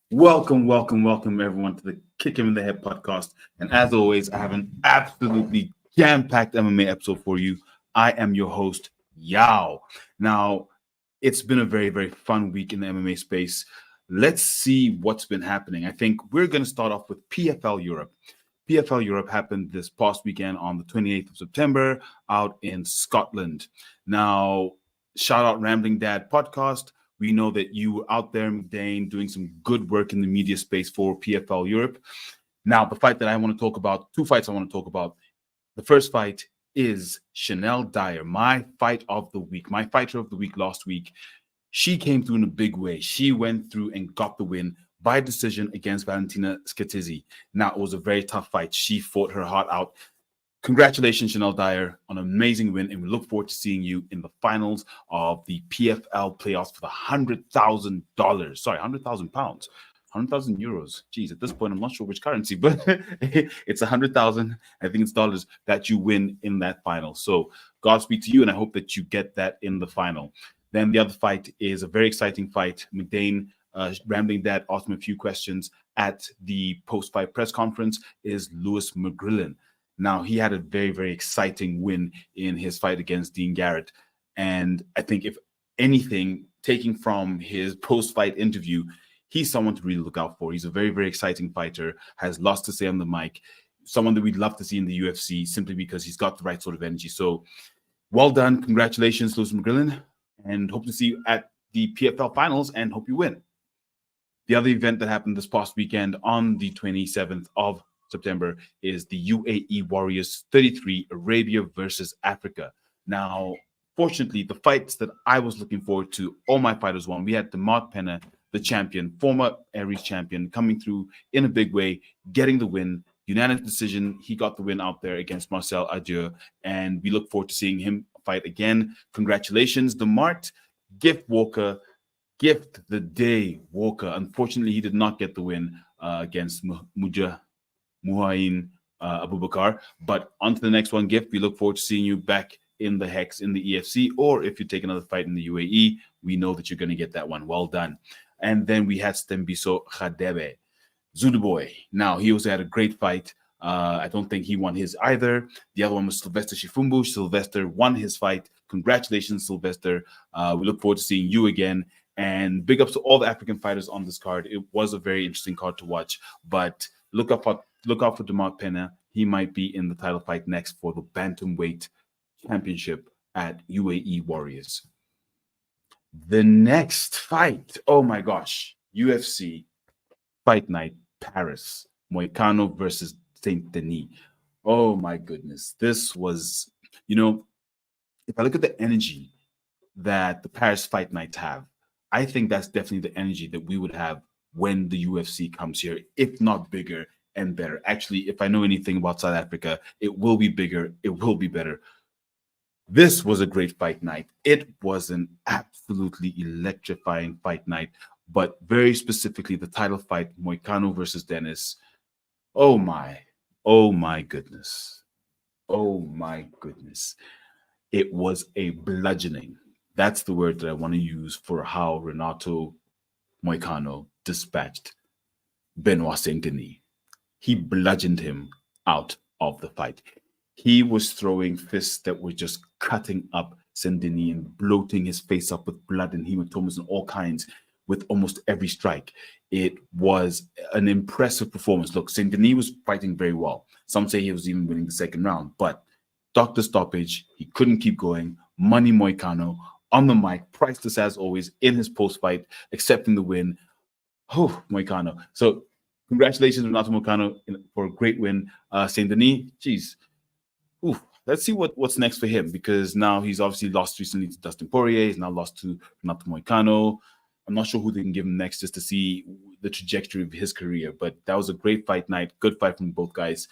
Welcome, everyone, to the Kick Him in the Head podcast. And as always, I have an absolutely jam-packed MMA episode for you. I am your host, Yao. Now, it's been a very fun week in the MMA space. Let's see what's been happening. I think we're going to start off with PFL Europe. PFL Europe happened this past weekend on the 28th of September out in Scotland. Now, shout out Rambling Dad podcast. We know that you were out there, Dane, doing some good work in the media space for PFL Europe. Now, the fight that I want to talk about, two fights I want to talk about. The first fight is Chanel Dyer, my fight of the week, my fighter of the week last week. She came through in a big way. She went through and got the win by decision against Valentina Skitizzi. Now, it was a very tough fight. She fought her heart out. Congratulations, Chanel Dyer, on an amazing win, and we look forward to seeing you in the finals of the PFL playoffs for the £100,000. Sorry, £100,000. 100,000 euros. Geez, at this point, I'm not sure which currency, but it's 100,000, I think it's dollars, that you win in that final. So Godspeed to you, and I hope that you get that in the final. Then the other fight is a very exciting fight. McDane, Rambling Dad, asked me a few questions at the post-fight press conference, is Lewis McGrillen. Now, he had a very exciting win in his fight against Dean Garrett. And I think if anything, taking from his post-fight interview, he's someone to really look out for. He's a very exciting fighter, has lots to say on the mic, someone that we'd love to see in the UFC simply because he's got the right sort of energy. So well done. Congratulations, Lewis McGrillen. And hope to see you at the PFL finals and hope you win. The other event that happened this past weekend on the 27th of September is the UAE Warriors 33 Arabia versus Africa. Now, fortunately, the fights that I was looking forward to, all my fighters won. We had Mark Penna, the champion, former Aries champion, coming through in a big way, getting the win. Unanimous decision. He got the win out there against Marcel Adieu, and we look forward to seeing him fight again. Congratulations, Demart Gift the day Walker. Unfortunately, he did not get the win against Muhain Abubakar. But on to the next one, Gift. We look forward to seeing you back in the Hex in the EFC, or if you take another fight in the UAE, we know that you're going to get that one. Well done. And then we had Stembiso Khadebe, Zuduboy. Now, he also had a great fight. I don't think he won his either. The other one was Sylvester Shifumbu. Sylvester won his fight. Congratulations, Sylvester. We look forward to seeing you again. And big ups to all the African fighters on this card. It was a very interesting card to watch, but look out for DeMarc Pena. He might be in the title fight next for the Bantamweight Championship at UAE Warriors. The next fight, oh my gosh, UFC Fight Night Paris, Moicano versus Saint Denis. Oh my goodness. This was, if I look at the energy that the Paris Fight Nights have, I think that's definitely the energy that we would have when the UFC comes here, if not bigger and better. Actually, if I know anything about South Africa, it will be bigger, it will be better. This was a great fight night. It was an absolutely electrifying fight night, but very specifically the title fight, Moicano versus Denis. Oh my goodness. Oh my goodness. It was a bludgeoning. That's the word that I want to use for how Renato Moicano dispatched Benoit Saint-Denis. He bludgeoned him out of the fight. He was throwing fists that were just cutting up Saint-Denis and bloating his face up with blood and hematomas and all kinds with almost every strike. It was an impressive performance. Look, Saint-Denis was fighting very well. Some say he was even winning the second round, but doctor stoppage, he couldn't keep going. Money Moicano on the mic, priceless as always in his post-fight, accepting the win. Oh, Moicano. So congratulations, Renato Moicano, for a great win. Saint-Denis, geez. Ooh, let's see what's next for him, because now he's obviously lost recently to Dustin Poirier. He's now lost to Renato Moicano. I'm not sure who they can give him next just to see the trajectory of his career. But that was a great fight night. Good fight from both guys.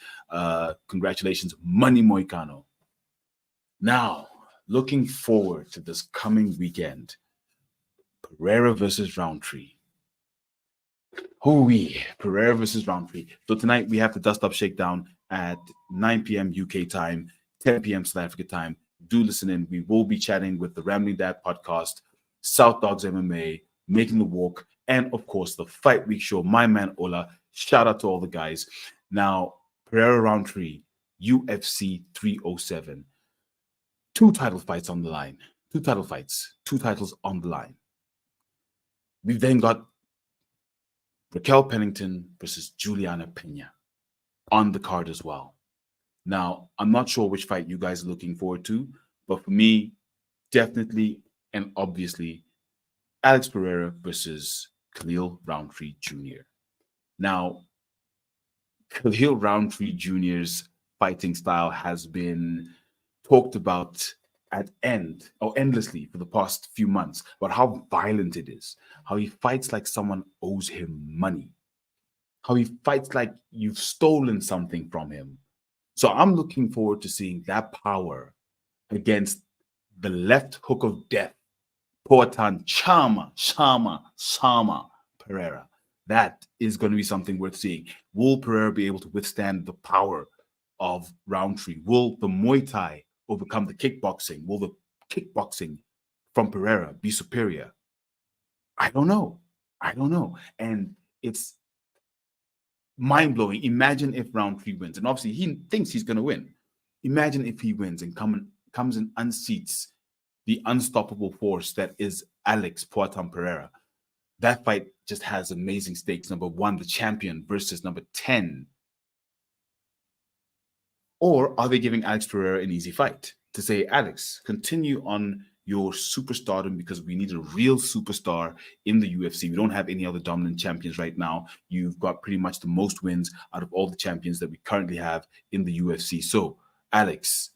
Congratulations, Money Moicano. Now, looking forward to this coming weekend, Pereira versus Roundtree. Pereira versus Roundtree. So tonight we have the Dust Up Shakedown at 9 p.m. UK time, 10 p.m. South Africa time. Do listen in. We will be chatting with the Rambling Dad podcast, South Dogs MMA, Making the Walk, and of course the Fight Week show. My man Ola, shout out to all the guys. Now, Pereira round 3, UFC 307. 2 title fights on the line. 2 title fights. 2 titles on the line. We've then got Raquel Pennington versus Juliana Pena on the card as well. Now, I'm not sure which fight you guys are looking forward to, but for me, definitely and obviously, Alex Pereira versus Khalil Roundtree Jr. Now, Khalil Roundtree Jr.'s fighting style has been talked about endlessly for the past few months, about how violent it is, how he fights like someone owes him money, how he fights like you've stolen something from him. So I'm looking forward to seeing that power against the left hook of death, Poatan Shama Pereira. That is going to be something worth seeing. Will Pereira be able to withstand the power of Roundtree? Will the Muay Thai overcome the kickboxing? Will the kickboxing from Pereira be superior? I don't know. And it's mind-blowing. Imagine if Roundtree wins. And obviously, he thinks he's going to win. Imagine if he wins and comes and unseats the unstoppable force that is Alex Poatan Pereira. That fight just has amazing stakes. Number 1, the champion versus number 10. Or are they giving Alex Pereira an easy fight to say, Alex, continue on your superstardom because we need a real superstar in the UFC. We don't have any other dominant champions right now. You've got pretty much the most wins out of all the champions that we currently have in the UFC. So, Alex,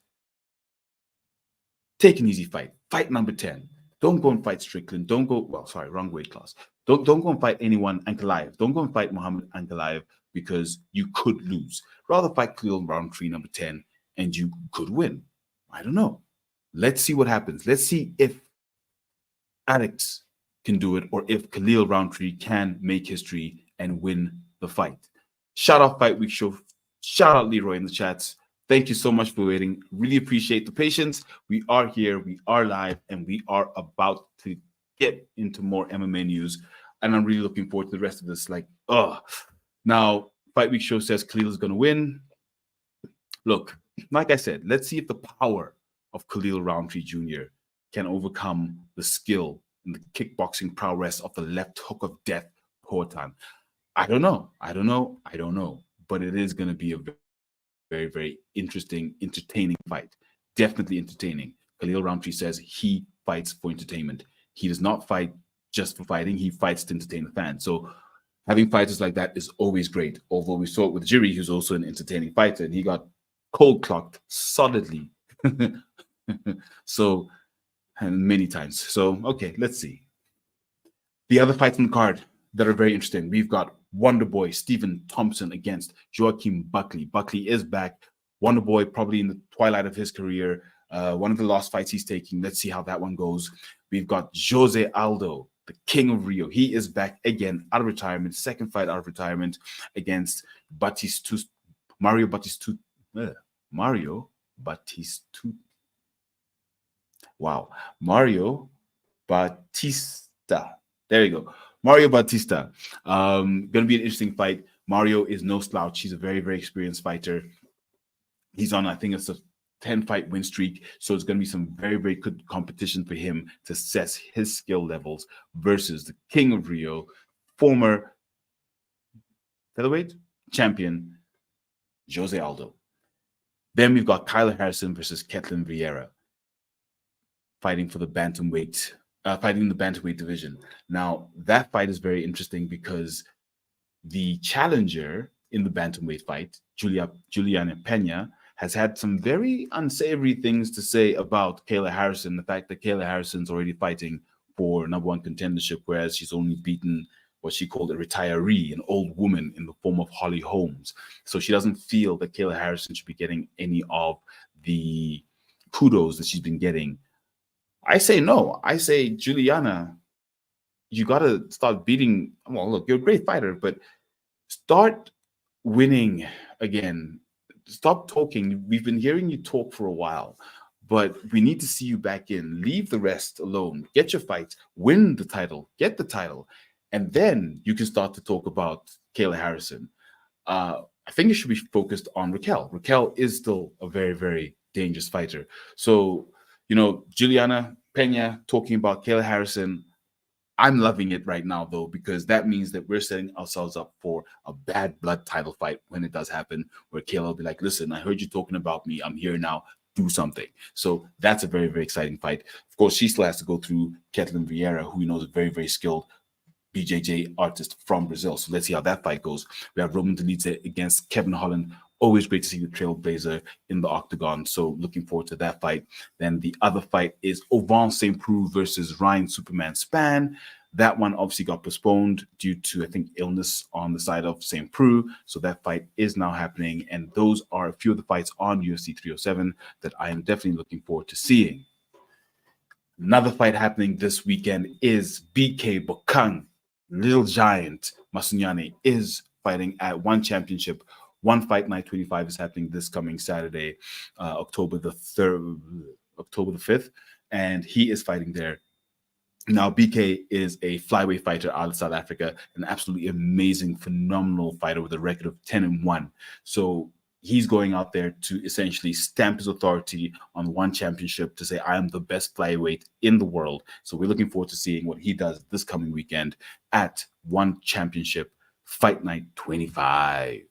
take an easy fight. Fight number 10. Don't go and fight Strickland. Don't go, wrong weight class. Don't go and fight anyone, Ankalaev. Don't go and fight Muhammad Ankalaev because you could lose. Rather fight Khalil Roundtree number 10 and you could win. I don't know. Let's see what happens. Let's see if Alex can do it or if Khalil Roundtree can make history and win the fight. Shout out Fight Week Show. Shout out Leroy in the chats. Thank you so much for waiting. Really appreciate the patience. We are here, we are live, and we are about to get into more MMA news. And I'm really looking forward to the rest of this. Now, Fight Week Show says Khalil is going to win. Look, like I said, let's see if the power of Khalil Roundtree Jr. can overcome the skill and the kickboxing prowess of the left hook of death, Poatan. I don't know. But it is going to be a very, very interesting, entertaining fight. Definitely entertaining. Khalil Roundtree says he fights for entertainment. He does not fight just for fighting. He fights to entertain the fans. So having fighters like that is always great. Although we saw it with Jiri, who's also an entertaining fighter, and he got cold clocked solidly. So, and many times. So, okay, let's see. The other fights on the card that are very interesting. We've got Wonder Boy Stephen Thompson against Joaquin Buckley. Buckley is back. Wonder Boy probably in the twilight of his career. One of the last fights he's taking. Let's see how that one goes. We've got Jose Aldo, the king of Rio. He is back again out of retirement. Second fight out of retirement against Mario Batistuta. Wow. Mario Batista. There you go. Mario Batista. Going to be an interesting fight. Mario is no slouch. He's a very, very experienced fighter. He's on, I think it's a 10-fight win streak. So it's going to be some very, very good competition for him to assess his skill levels versus the king of Rio, former featherweight champion, Jose Aldo. Then we've got Kyler Harrison versus Ketlin Vieira, fighting for the bantamweight, fighting in the bantamweight division. Now, that fight is very interesting because the challenger in the bantamweight fight, Juliana Pena, has had some very unsavory things to say about Kayla Harrison. The fact that Kayla Harrison's already fighting for number 1 contendership, whereas she's only beaten what she called a retiree, an old woman in the form of Holly Holmes. So she doesn't feel that Kayla Harrison should be getting any of the kudos that she's been getting. I say no. I say, Juliana, you got to start beating. Well, look, you're a great fighter, but start winning again. Stop talking. We've been hearing you talk for a while, but we need to see you back in. Leave the rest alone. Get your fights. Win the title. Get the title. And then you can start to talk about Kayla Harrison. I think it should be focused on Raquel. Raquel is still a very, very dangerous fighter. So, Juliana Pena talking about Kayla Harrison, I'm loving it right now, though, because that means that we're setting ourselves up for a bad blood title fight when it does happen, where Kayla will be like, listen, I heard you talking about me. I'm here now. Do something. So that's a very, very exciting fight. Of course, she still has to go through Ketlin Vieira, who we know is very, very skilled BJJ artist from Brazil. So let's see how that fight goes. We have Roman Dolidze against Kevin Holland. Always great to see the Trailblazer in the octagon. So looking forward to that fight. Then the other fight is Ovan St. Preux versus Ryan Superman Spann. That one obviously got postponed due to, I think, illness on the side of St. Preux. So that fight is now happening. And those are a few of the fights on UFC 307 that I am definitely looking forward to seeing. Another fight happening this weekend is BK Bokang. Little Giant Masunyane is fighting at One Championship. One Fight Night 25 is happening this coming Saturday, October the 5th, and he is fighting there. Now, BK is a flyweight fighter out of South Africa, an absolutely amazing, phenomenal fighter with a record of 10-1. So he's going out there to essentially stamp his authority on One Championship to say, I am the best flyweight in the world. So we're looking forward to seeing what he does this coming weekend at One Championship Fight Night 25.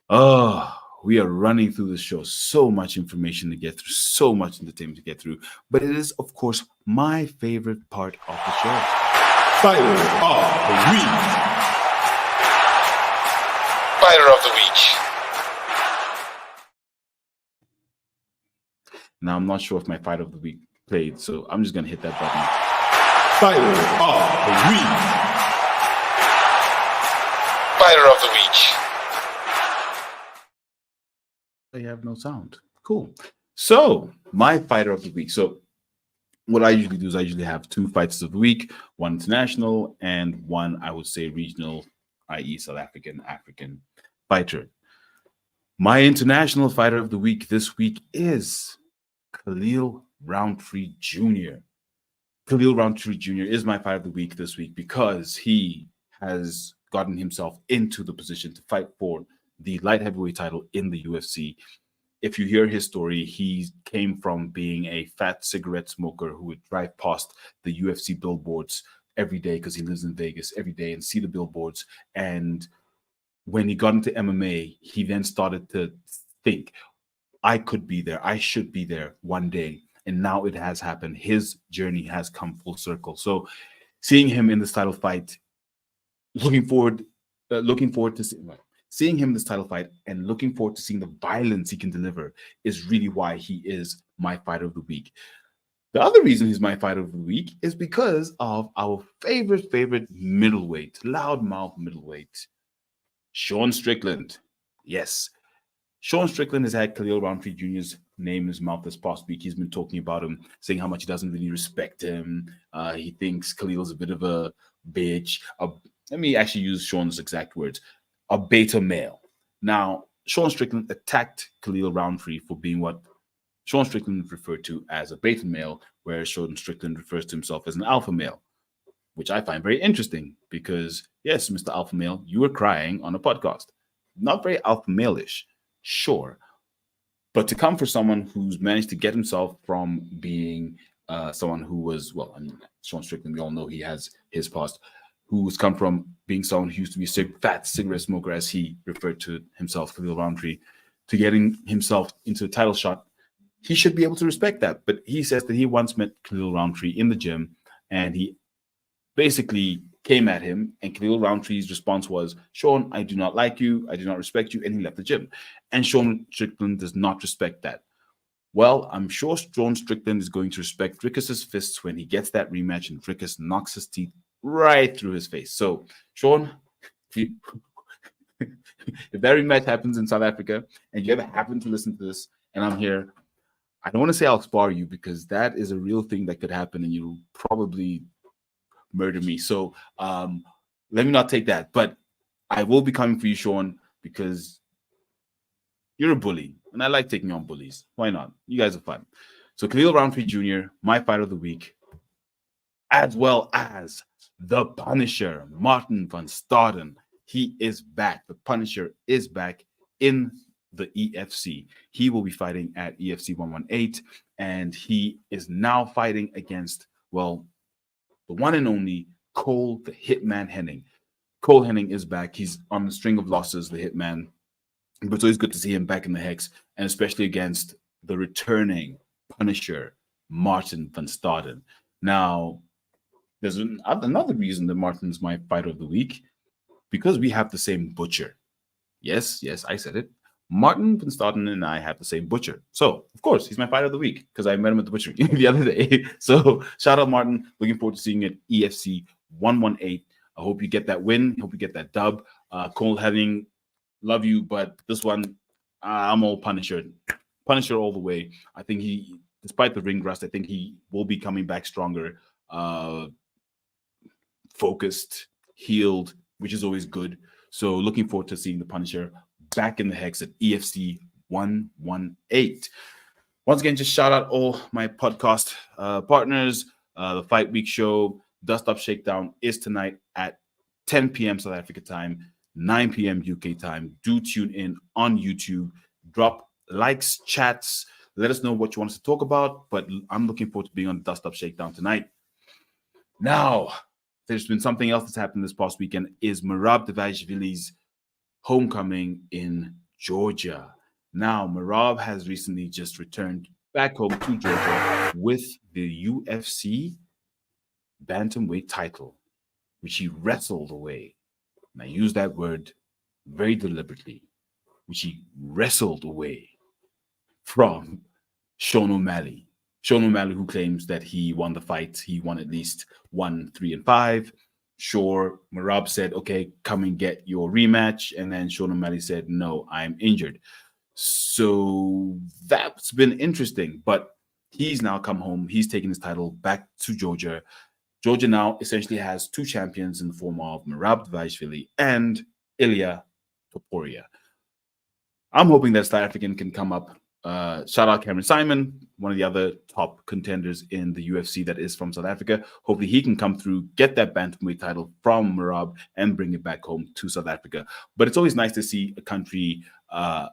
Oh, we are running through the show. So much information to get through, so much entertainment to get through. But it is, of course, my favorite part of the show. Fighter of the Week. Fighter of the Week. Now, I'm not sure if my Fighter of the Week played, so I'm just going to hit that button. Fighter of the Week. Fighter of the Week. They have no sound. Cool. So, my Fighter of the Week. So, what I usually do is I usually have two fighters of the week, one international and one, I would say, regional, i.e. South African fighter. My international fighter of the week this week is Khalil Rountree Jr. Khalil Rountree Jr. is my fighter of the week this week because he has gotten himself into the position to fight for the light heavyweight title in the UFC. If you hear his story, he came from being a fat cigarette smoker who would drive past the UFC billboards every day because he lives in Vegas every day and see the billboards. And when he got into MMA, he then started to think, I could be there. I should be there one day. And now it has happened. His journey has come full circle. So seeing him in this title fight, looking forward to seeing him in this title fight and looking forward to seeing the violence he can deliver is really why he is my fighter of the week. The other reason he's my fighter of the week is because of our favorite middleweight, loudmouth middleweight, Sean Strickland. Yes, Sean Strickland has had Khalil Rountree Jr.'s name in his mouth this past week. He's been talking about him, saying how much he doesn't really respect him. He thinks Khalil's a bit of a bitch. Let me actually use Sean's exact words. A beta male. Now, Sean Strickland attacked Khalil Rountree for being what Sean Strickland referred to as a beta male, whereas Sean Strickland refers to himself as an alpha male, which I find very interesting because, yes, Mr. Alpha Male, you were crying on a podcast. Not very alpha male-ish, sure. But to come for someone who's managed to get himself from being someone who was, Sean Strickland, we all know he has his past, who's come from being someone who used to be a fat cigarette smoker, as he referred to himself, Khalil Rountree, to getting himself into a title shot, he should be able to respect that. But he says that he once met Khalil Rountree in the gym, and he basically came at him, and Khalil Rountree's response was, Sean, I do not like you, I do not respect you, and he left the gym. And Sean Strickland does not respect that. Well, I'm sure Sean Strickland is going to respect Rickus's fists when he gets that rematch and Rickus knocks his teeth right through his face. So, Sean, if that rematch happens in South Africa and you ever happen to listen to this and I'm here, I don't want to say I'll spar you because that is a real thing that could happen and you'll probably murder me. So let me not take that. But I will be coming for you, Sean, because you're a bully. And I like taking on bullies. Why not? You guys are fun. So Khalil Rountree Jr., my fighter of the week. as well as the Punisher, Martin van Staden. He is back. The Punisher is back in the EFC. He will be fighting at EFC 118, and he is now fighting against, well, the one and only Cole the Hitman Henning. Cole Henning is back. He's on the string of losses, the Hitman. But it's always good to see him back in the hex, and especially against the returning Punisher, Martin van Staden. Now, there's another reason that Martin's my fighter of the week, because we have the same butcher. Yes, I said it. Martin van Staden and I have the same butcher. So, of course, he's my fighter of the week because I met him at the butcher the other day. So, shout out, Martin. Looking forward to seeing you at EFC 118. I hope you get that win. Hope you get that dub. Cole Henning, love you, but this one, I'm all Punisher. Punisher all the way. I think he, despite the ring rust, I think he will be coming back stronger, focused, healed, which is always good. So looking forward to seeing the Punisher back in the hex at EFC 118. Once again, just shout out all my podcast partners. The Fight Week show, Dust Up Shakedown is tonight at 10 p.m. South Africa time, 9 p.m. UK time. Do tune in on YouTube. Drop likes, chats. Let us know what you want us to talk about. But I'm looking forward to being on Dust Up Shakedown tonight. Now, there's been something else that's happened this past weekend, is Merab Devashvili's homecoming in Georgia. Now, Merab has recently just returned back home to Georgia with the UFC bantamweight title, which he wrestled away. And I use that word very deliberately, which he wrestled away from Sean O'Malley. Sean O'Malley, who claims that he won the fight. He won at least 1, 3, and 5. Sure, Merab said, okay, come and get your rematch. And then Sean O'Malley said, no, I'm injured. So that's been interesting. But he's now come home. He's taken his title back to Georgia. Georgia now essentially has 2 champions in the form of Merab Devashvili and Ilya Topuria. I'm hoping that South African can come up. Shout out Cameron Simon, one of the other top contenders in the UFC that is from South Africa. Hopefully he can come through, get that bantamweight title from Merab and bring it back home to South Africa. But it's always nice to see a country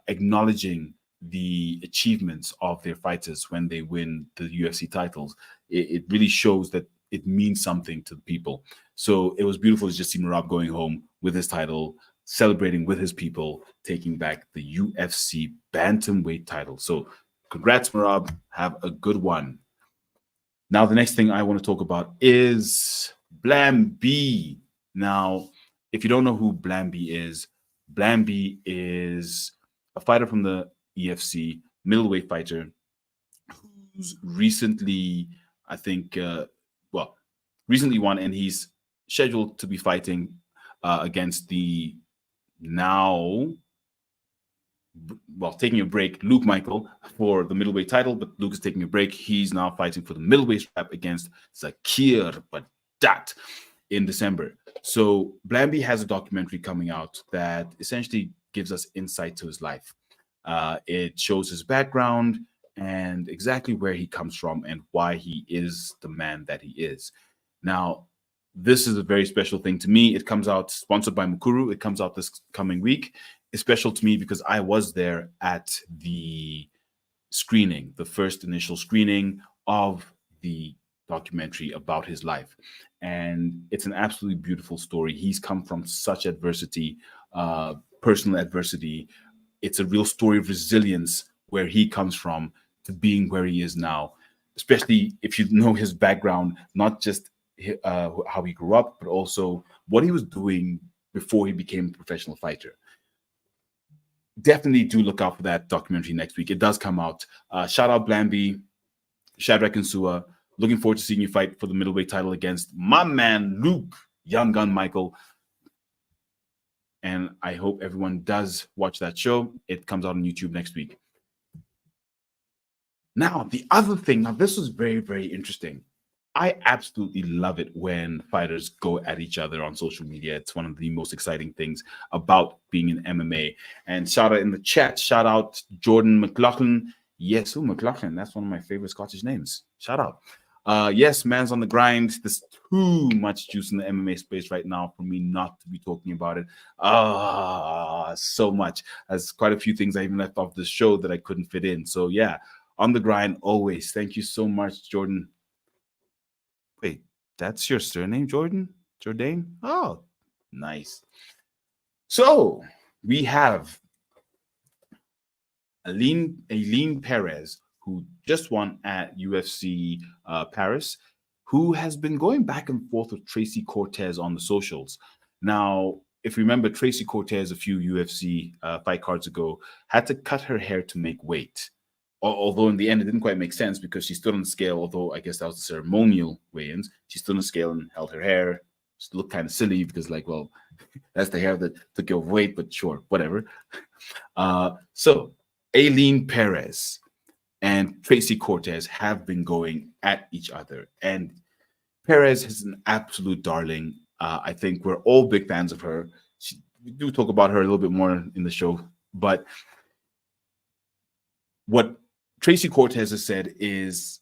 acknowledging the achievements of their fighters when they win the UFC titles. It really shows that it means something to the people. So it was beautiful to just see Merab going home with his title, celebrating with his people, taking back the UFC bantamweight title. So congrats, Merab. Have a good one. Now, the next thing I want to talk about is Blam B. Now, if you don't know who Blam B is a fighter from the EFC, middleweight fighter, who's recently, I think, recently won, and he's scheduled to be fighting against the now, taking a break, Luke Michael, for the middleweight title, but Luke is taking a break. He's now fighting for the middleweight strap against Zakir Badat in December. So Blamby has a documentary coming out that essentially gives us insight to his life. It shows his background and exactly where he comes from and why he is the man that he is. Now, this is a very special thing to me. It comes out sponsored by Mukuru. It comes out this coming week. It's special to me because I was there at the screening, the first initial screening of the documentary about his life. And it's an absolutely beautiful story. He's come from such adversity, personal adversity. It's a real story of resilience where he comes from to being where he is now, especially if you know his background, not just how he grew up, but also what he was doing before he became a professional fighter. Definitely do look out for that documentary next week. It does come out. Shout out Blamby, Shadrach and Sua. Looking forward to seeing you fight for the middleweight title against my man, Luke, Young Gun Michael. And I hope everyone does watch that show. It comes out on YouTube next week. Now, the other thing, this was very, very interesting. I absolutely love it when fighters go at each other on social media. It's one of the most exciting things about being in MMA. And shout out in the chat, shout out Jordan McLaughlin. Yes, McLaughlin. That's one of my favorite Scottish names. Shout out. Yes, man's on the grind. There's too much juice in the MMA space right now for me not to be talking about it. So much. There's quite a few things I even left off the show that I couldn't fit in. So yeah, on the grind always. Thank you so much, Jordan. Wait, that's your surname, Jordan? Jordan? Oh, nice. So we have Aileen Perez, who just won at UFC Paris, who has been going back and forth with Tracy Cortez on the socials. Now, if you remember, Tracy Cortez a few UFC fight cards ago had to cut her hair to make weight. Although in the end, it didn't quite make sense because she stood on the scale, although I guess that was the ceremonial weigh-ins. She stood on the scale and held her hair. It looked kind of silly because, like, well, that's the hair that took you overweight, but sure, whatever. So Aileen Perez and Tracy Cortez have been going at each other. And Perez is an absolute darling. I think we're all big fans of her. We do talk about her a little bit more in the show. But what Tracy Cortez has said is,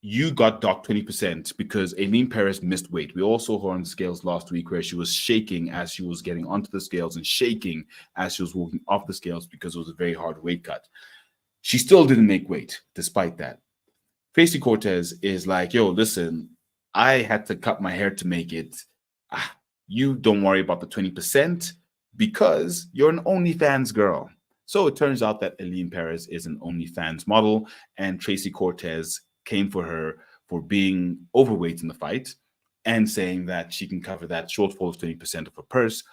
you got docked 20% because Aileen Perez missed weight. We all saw her on the scales last week where she was shaking as she was getting onto the scales and shaking as she was walking off the scales because it was a very hard weight cut. She still didn't make weight despite that. Tracy Cortez is like, yo, listen, I had to cut my hair to make it. You don't worry about the 20% because you're an OnlyFans girl. So it turns out that Aileen Perez is an OnlyFans model, and Tracy Cortez came for her for being overweight in the fight and saying that she can cover that shortfall of 20% of her purse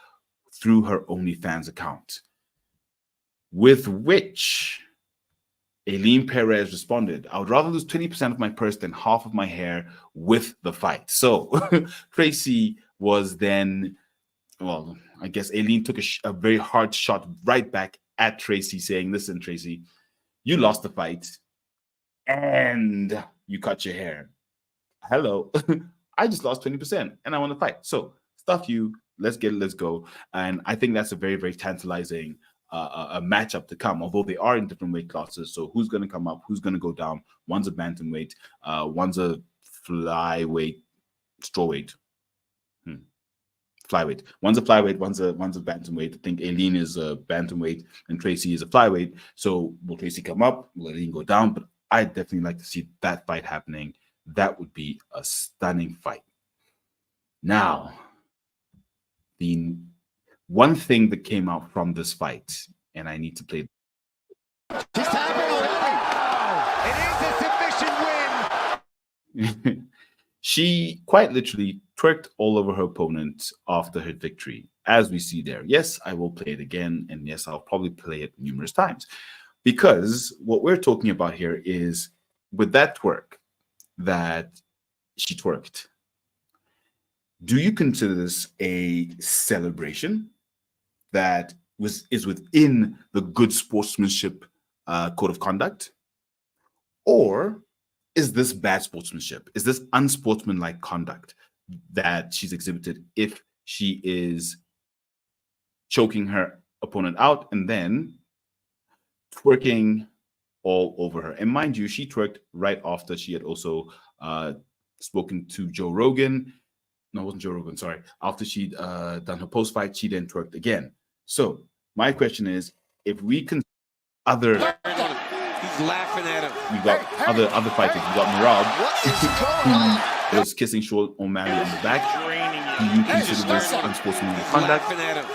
through her OnlyFans account. With which Aileen Perez responded, I would rather lose 20% of my purse than half of my hair with the fight. So Tracy was then, well, I guess Aileen took a very hard shot right back at Tracy, saying, listen, Tracy, you lost the fight and you cut your hair. Hello, I just lost 20% and I want to fight. So stuff you, let's go. And I think that's a very, very tantalizing a matchup to come, although they are in different weight classes. So who's going to come up? Who's going to go down? One's a bantamweight, one's a flyweight, strawweight. Flyweight. One's a flyweight, one's a bantamweight. I think Aileen is a bantamweight and Tracy is a flyweight. So will Tracy come up? Will Aileen go down? But I'd definitely like to see that fight happening. That would be a stunning fight. Now, the one thing that came out from this fight, and I need to play. Just happened already. It is a submission win. She quite literally twerked all over her opponent after her victory, as we see there. Yes, I will play it again, and yes, I'll probably play it numerous times, because what we're talking about here is with that twerk that she twerked. Do you consider this a celebration that is within the good sportsmanship code of conduct? Or is this bad sportsmanship? Is this unsportsmanlike conduct that she's exhibited if she is choking her opponent out and then twerking all over her? And mind you, she twerked right after she had also spoken to Joe Rogan. No, it wasn't Joe Rogan, sorry. After she'd done her post-fight, she then twerked again. So my question is, if we can other... He's laughing at him. We got other fighters. We got Merab, who was kissing Sean O'Malley on the back. Do you consider this unsportsmanlike conduct?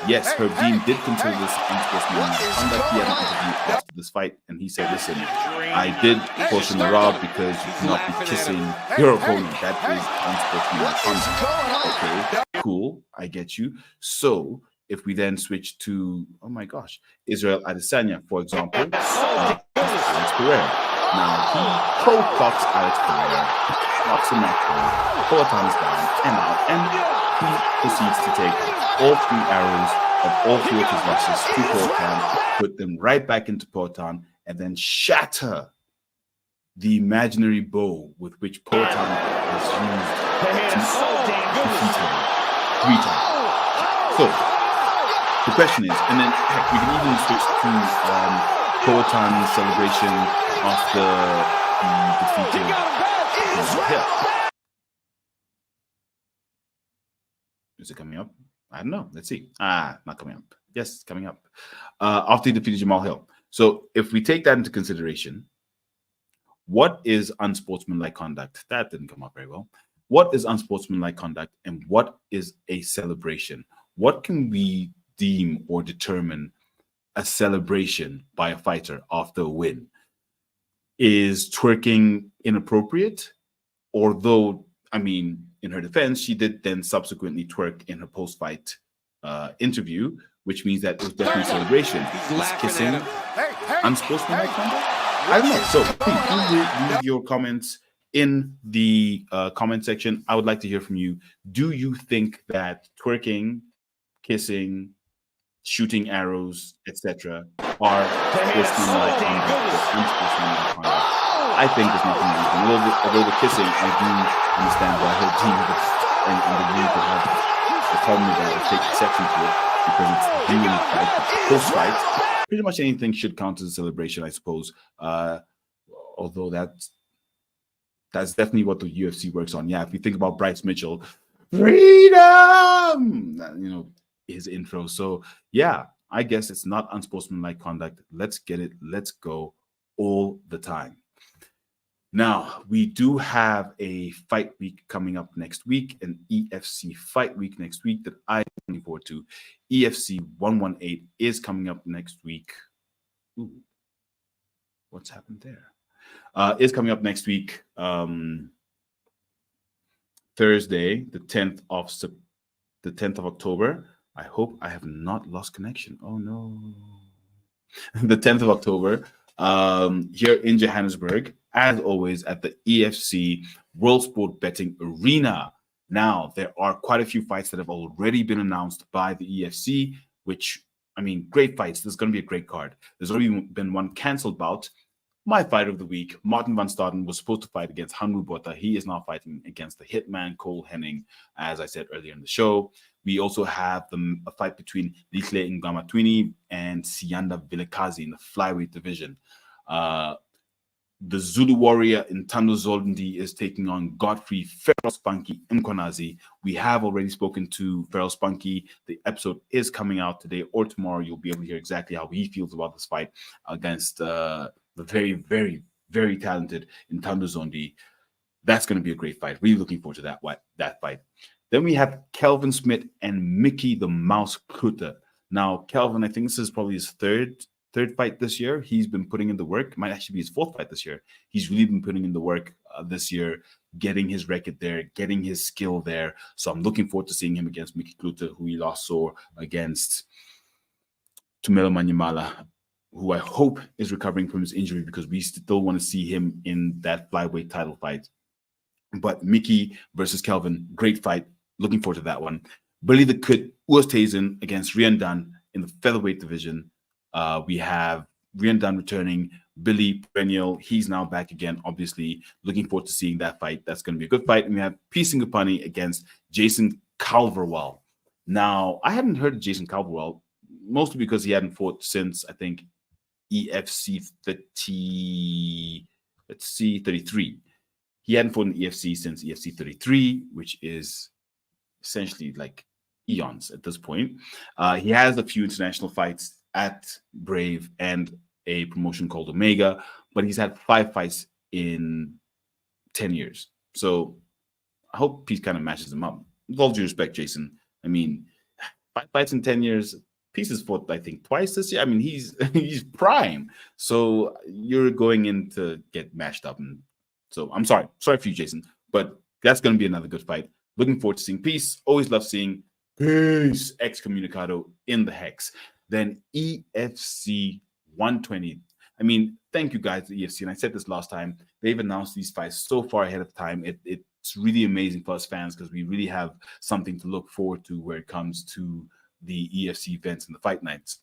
Yes, Herb Dean did consider this unsportsmanlike conduct. He had an interview after this fight, and he said, listen, I did caution Merab because you cannot be kissing your opponent. That is unsportsmanlike conduct. Okay, cool. I get you. So if we then switch to, oh my gosh, Israel Adesanya, for example, Alex Pereira. Now, he pro-clocks Alex Pereira, clocks him out, Poatan is down and out, and he proceeds to take all 3 arrows of all 3 of his losses to Poatan, put them right back into Poatan, and then shatter the imaginary bow with which Poatan has used to defeat him 3 times. So, the question is, and then heck, we can even switch to Poatan's celebration after he defeated Hill. Is it coming up? I don't know. Let's see. Not coming up. Yes, coming up. After he defeated Jamal Hill. So if we take that into consideration, what is unsportsmanlike conduct? That didn't come up very well. What is unsportsmanlike conduct and what is a celebration? What can we deem or determine a celebration by a fighter after a win? Is twerking inappropriate? Although, I mean, in her defense, she did then subsequently twerk in her post-fight interview, which means that it was definitely a celebration. Is kissing unsportsmanlike conduct? I don't know. So please leave your comments in the comment section. I would like to hear from you. Do you think that twerking, kissing, shooting arrows, etc., are sportsmanlike conduct or unsportsmanlike conduct? I think there's nothing wrong. Although the kissing, I do understand why her team and the league would have the problem with that or take exception to it because it's during the fight, post-fight. Pretty much anything should count as a celebration, I suppose. Although that's definitely what the UFC works on. Yeah, if you think about Bryce Mitchell, freedom, you know, his intro. So yeah, I guess it's not unsportsmanlike conduct. Let's get it. Let's go all the time. Now, we do have a fight week coming up next week, an EFC fight week next week that I'm looking forward to. EFC 118 is coming up next week. Ooh, what's happened there? Is coming up next week, Thursday, the 10th of October. I hope I have not lost connection. Oh no. The 10th of October, here in Johannesburg, as always, at the EFC World Sport Betting Arena. Now, there are quite a few fights that have already been announced by the EFC, which, I mean, great fights. There's going to be a great card. There's already been one cancelled bout. My fight of the week, Martin van Staden, was supposed to fight against Hanru Botha. He is now fighting against the hitman, Cole Henning, as I said earlier in the show. We also have a fight between Lihle Ngamatwini and Sianda Vilakazi in the flyweight division. The Zulu Warrior in Tando Zondi is taking on Godfrey Feral Spunky Mkonazi. We have already spoken to Feral Spunky. The episode is coming out today or tomorrow. You'll be able to hear exactly how he feels about this fight against the very, very, very talented in Tando Zondi. That's going to be a great fight. Really looking forward to that fight. Then we have Kelvin Smith and Mickey the Mouse Kluter. Now, Kelvin, I think this is probably his third fight this year. He's been putting in the work. It might actually be his fourth fight this year. He's really been putting in the work this year, getting his record there, getting his skill there. So I'm looking forward to seeing him against Mickey Kluter, who we last saw against Tumelo Manyamala, who I hope is recovering from his injury because we still want to see him in that flyweight title fight. But Mickey versus Kelvin, great fight. Looking forward to that one. Billy the Kid Oosthuizen against Rian Dunn in the featherweight division. We have Rian Dunn returning, Billy Perennial. He's now back again, obviously. Looking forward to seeing that fight. That's going to be a good fight. And we have P. Singapani against Jason Calverwell. Now, I hadn't heard of Jason Calverwell, mostly because he hadn't fought since, I think, EFC 33. He hadn't fought in EFC since EFC 33, which is essentially like eons at this point. He has a few international fights at Brave and a promotion called Omega, but he's had 5 fights in 10 years. So I hope Peace kind of matches him up. With all due respect, Jason, I mean, 5 fights in 10 years, Peace has fought, I think, twice this year. I mean, he's prime. So you're going in to get mashed up. And so I'm sorry for you, Jason, but that's going to be another good fight. Looking forward to seeing Peace. Always love seeing Peace excommunicado in the Hex. Then EFC 120. I mean, thank you guys, the EFC. And I said this last time. They've announced these fights so far ahead of time. It's really amazing for us fans because we really have something to look forward to where it comes to the EFC events and the fight nights.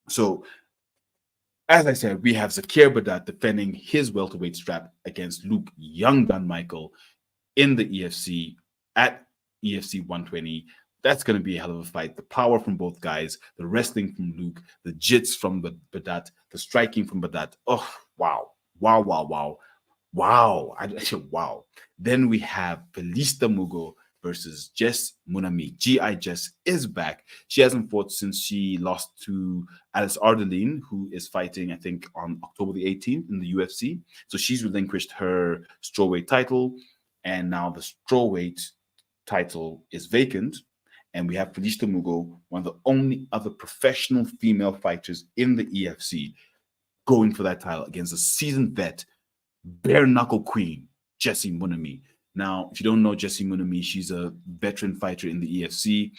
So, as I said, we have Zakir Badat defending his welterweight strap against Luke Young Gun Michael in the EFC at EFC 120. That's going to be a hell of a fight. The power from both guys, the wrestling from Luke, the jits from Badat, the striking from Badat. Oh, wow. Wow, wow, wow. Wow. Wow. Then we have Felista Mugo versus Jess Munami. GI Jess is back. She hasn't fought since she lost to Alice Ardeline, who is fighting, I think, on October the 18th in the UFC. So she's relinquished her strawweight title, and now the strawweight title is vacant. And we have Felista Mugo, one of the only other professional female fighters in the EFC, going for that title against a seasoned vet, bare knuckle queen, Jessie Munami. Now, if you don't know Jessie Munami, she's a veteran fighter in the EFC.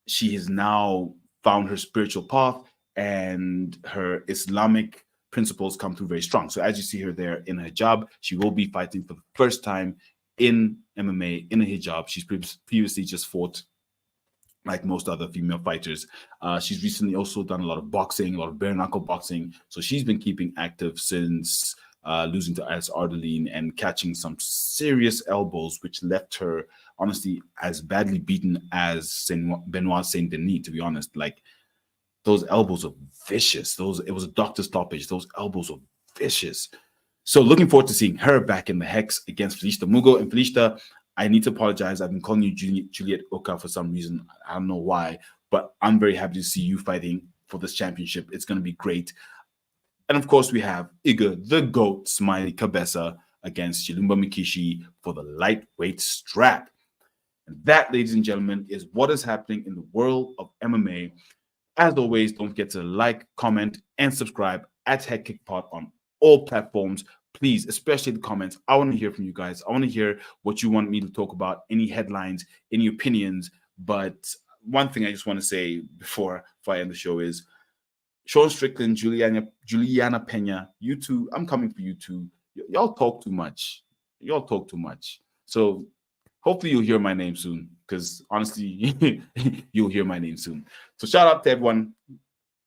She has now found her spiritual path, and her Islamic principles come through very strong. So as you see her there in her hijab, she will be fighting for the first time in MMA in a hijab. She's previously just fought like most other female fighters. She's recently also done a lot of boxing, a lot of bare knuckle boxing. So she's been keeping active since losing to Alice Ardeline and catching some serious elbows, which left her honestly as badly beaten as Benoit Saint Denis, to be honest. Like, those elbows are vicious. It was a doctor stoppage. Those elbows are vicious. So looking forward to seeing her back in the hex against Felista Mugo. And Felista, I need to apologize. I've been calling you Juliet Oka for some reason. I don't know why, but I'm very happy to see you fighting for this championship. It's going to be great. And of course, we have Iga, the GOAT, Smiley Cabeza against Chilumba Mikishi for the lightweight strap. And that, ladies and gentlemen, is what is happening in the world of MMA. As always, don't forget to like, comment, and subscribe at Head Kick Pod on all platforms. Please, especially the comments. I want to hear from you guys. I want to hear what you want me to talk about, any headlines, any opinions. But one thing I just want to say before I end the show is, Sean Strickland, Juliana Pena, you two, I'm coming for you two. Y'all talk too much. Y'all talk too much. So hopefully you'll hear my name soon, because honestly, you'll hear my name soon. So shout out to everyone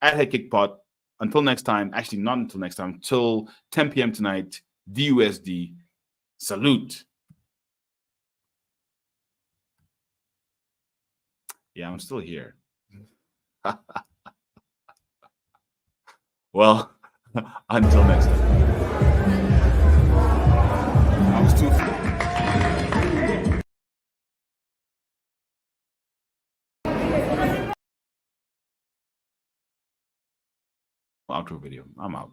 at Head Kick Pod. Until next time, actually not until next time, till 10 p.m. tonight, DUSD. Salute. Yeah, I'm still here. Well, until next time. I was too. Outro video. I'm out.